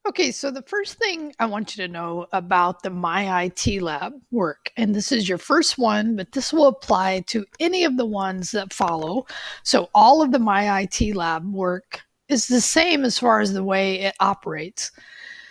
Okay, so the first thing I want you to know about the MyITLab work, and this is your first one, but this will apply to any of the ones that follow. So all of the MyITLab work is the same as far as the way it operates.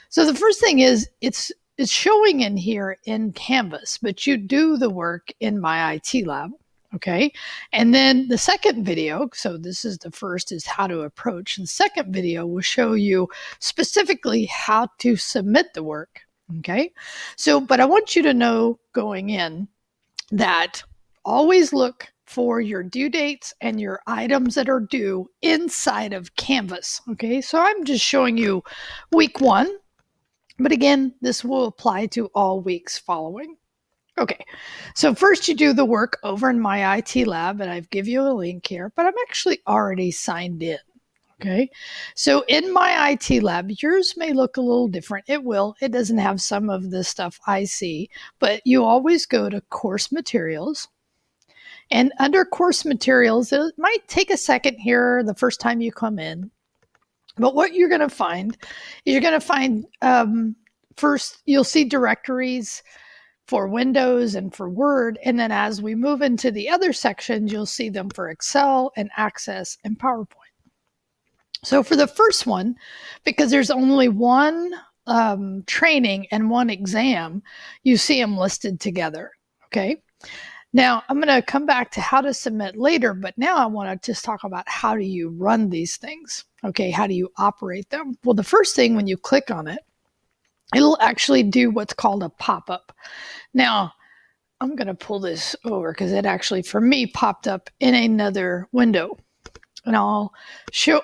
So the first thing is it's showing in here in Canvas, but you do the work in MyITLab. Okay. And then the second video, so this is the first is how to approach. The second video will show you specifically how to submit the work. Okay. So, but I want you to know going in that always look for your due dates and your items that are due inside of Canvas. Okay. So I'm just showing you week 1, but again, this will apply to all weeks following. Okay, so first you do the work over in MyITLab, and I've give you a link here, but I'm actually already signed in. Okay, so in MyITLab, yours may look a little different. It will. It doesn't have some of the stuff I see, but you always go to course materials. And under course materials, it might take a second here the first time you come in. But what you're going to find is you're going to find first, you'll see directories for Windows and for Word. And then as we move into the other sections, you'll see them for Excel and Access and PowerPoint. So for the first one, because there's only one training and one exam, you see them listed together. Okay. Now I'm going to come back to how to submit later, but now I want to just talk about how do you run these things? Okay, how do you operate them? Well, the first thing when you click on it, it'll actually do what's called a pop-up. Now, I'm going to pull this over because it actually, for me, popped up in another window. And I'll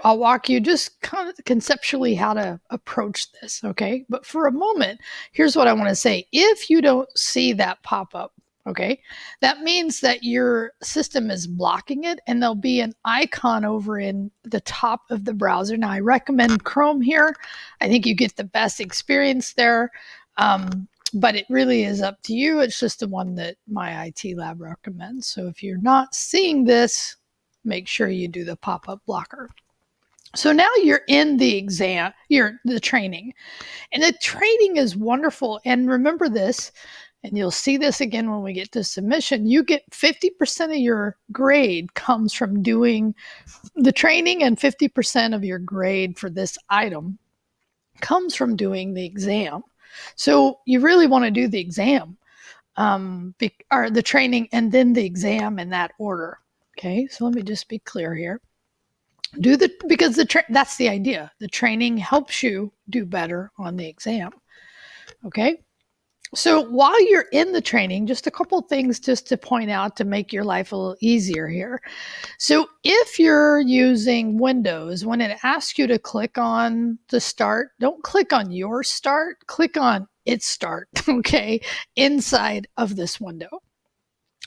walk you just kind of conceptually how to approach this, okay? But for a moment, here's what I want to say. If you don't see that pop-up, okay, that means that your system is blocking it, and there'll be an icon over in the top of the browser. Now, I recommend Chrome here. I think you get the best experience there, but it really is up to you. It's just the one that MyITLab recommends. So if you're not seeing this, make sure you do the pop-up blocker. So now you're in the exam, the training, and the training is wonderful. And remember this, and you'll see this again when we get to submission, you get 50% of your grade comes from doing the training, and 50% of your grade for this item comes from doing the exam. So you really want to do the exam, or the training, and then the exam in that order. Okay, so let me just be clear here. Because that's the idea. The training helps you do better on the exam. Okay. So while you're in the training, just a couple things just to point out to make your life a little easier here. So if you're using Windows, when it asks you to click on the start, don't click on your start, click on its start, okay, inside of this window.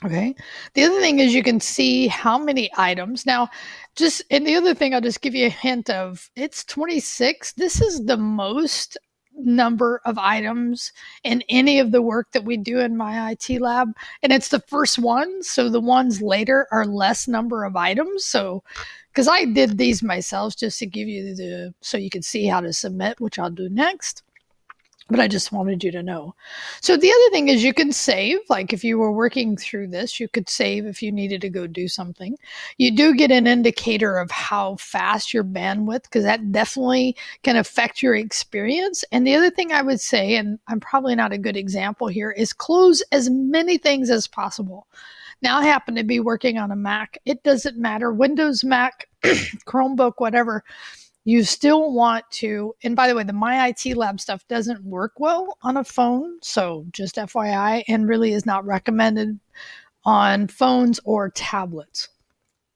Okay. The other thing is you can see how many items. Now, and the other thing, I'll just give you a hint of, it's 26. This is the most number of items in any of the work that we do in MyITLab, and it's the first one, so the ones later are less number of items. So because I did these myself just to give you so you can see how to submit, which I'll do next, but I just wanted you to know. So the other thing is you can save, like if you were working through this, you could save if you needed to go do something. You do get an indicator of how fast your bandwidth, because that definitely can affect your experience. And the other thing I would say, and I'm probably not a good example here, is close as many things as possible. Now I happen to be working on a Mac. It doesn't matter, Windows, Mac, Chromebook, whatever. You still want to, and by the way, the MyITLab stuff doesn't work well on a phone, so just FYI, and really is not recommended on phones or tablets.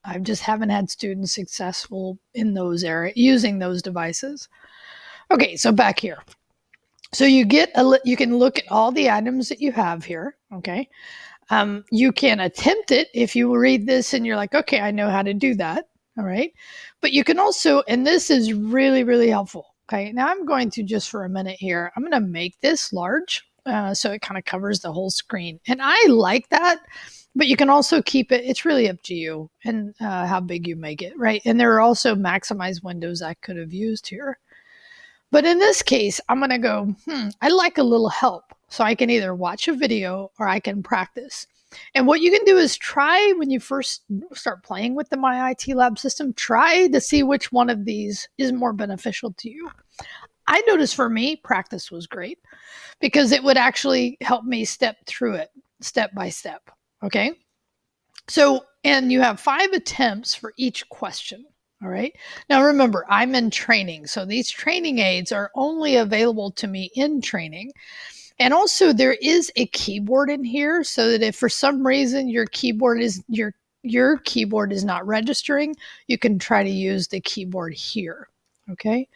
I just haven't had students successful in those areas using those devices. Okay, so back here. So you can look at all the items that you have here, okay? You can attempt it if you read this and you're like, okay, I know how to do that. All right. But you can also, and this is really, really helpful. Okay. Now I'm going to just for a minute here, I'm going to make this large. So it kind of covers the whole screen. And I like that, but you can also keep it. It's really up to you and how big you make it. Right. And there are also maximized windows I could have used here. But in this case, I'm going to go, I like a little help. So I can either watch a video or I can practice. And what you can do is try when you first start playing with the MyITLab system, try to see which one of these is more beneficial to you. I noticed for me, practice was great because it would actually help me step through it step by step. Okay. So, and you have 5 attempts for each question. All right. Now remember, I'm in training. So these training aids are only available to me in training. And also there is a keyboard in here so that if for some reason your keyboard is not registering, you can try to use the keyboard here. Okay.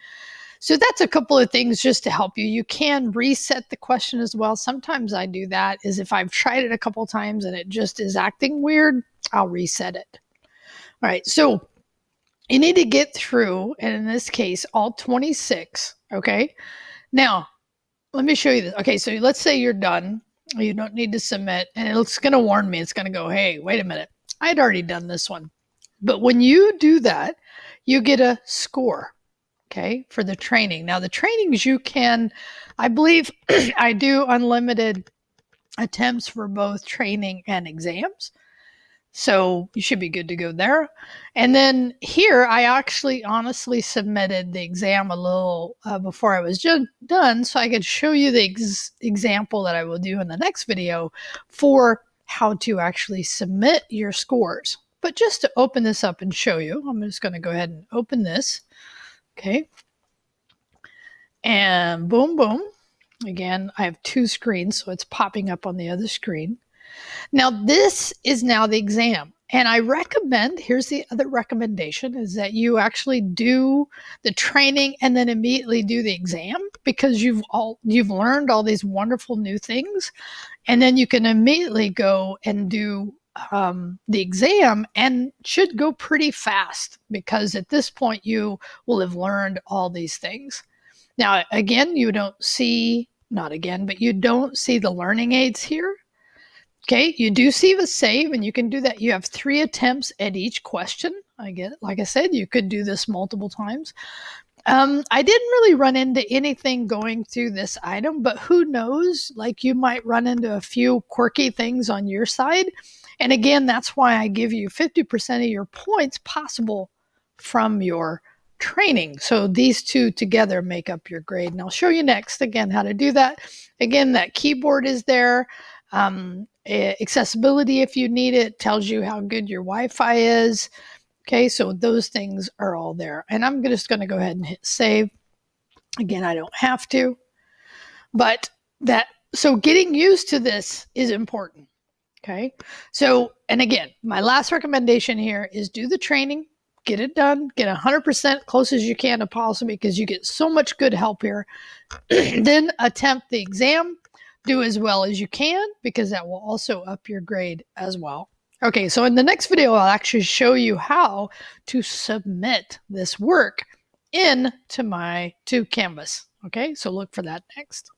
So that's a couple of things just to help you. You can reset the question as well. Sometimes I do that is if I've tried it a couple times and it just is acting weird, I'll reset it. All right. So you need to get through, and in this case, all 26. Okay. Now, let me show you this. Okay. So let's say you're done. You don't need to submit, and it's going to warn me. It's going to go, hey, wait a minute. I'd already done this one. But when you do that, you get a score. Okay, for the training. Now the trainings you can, I believe I do unlimited attempts for both training and exams. So you should be good to go there. And then here, I actually honestly submitted the exam a little before I was done so I could show you the example that I will do in the next video for how to actually submit your scores. But just to open this up and show you, I'm just going to go ahead and open this. Okay. And boom, boom. Again, I have 2 screens, so it's popping up on the other screen. Now, this is now the exam. And I recommend, here's the other recommendation, is that you actually do the training and then immediately do the exam because you've learned all these wonderful new things. And then you can immediately go and do the exam and should go pretty fast because at this point you will have learned all these things. Now, again, you don't see, not again, but you don't see the learning aids here. Okay, you do see the save, and you can do that. You have 3 attempts at each question. I get it. Like I said, you could do this multiple times. I didn't really run into anything going through this item, but who knows? Like you might run into a few quirky things on your side. And again, that's why I give you 50% of your points possible from your training. So these 2 together make up your grade. And I'll show you next again how to do that. Again, that keyboard is there. Accessibility, if you need it, tells you how good your Wi-Fi is. Okay, so those things are all there. And I'm just going to go ahead and hit save. Again, I don't have to. But so getting used to this is important. Okay, so, and again, my last recommendation here is do the training, get it done, get 100% close as you can to policy because you get so much good help here. Then attempt the exam, do as well as you can because that will also up your grade as well. Okay, so in the next video, I'll actually show you how to submit this work to Canvas. Okay, so look for that next.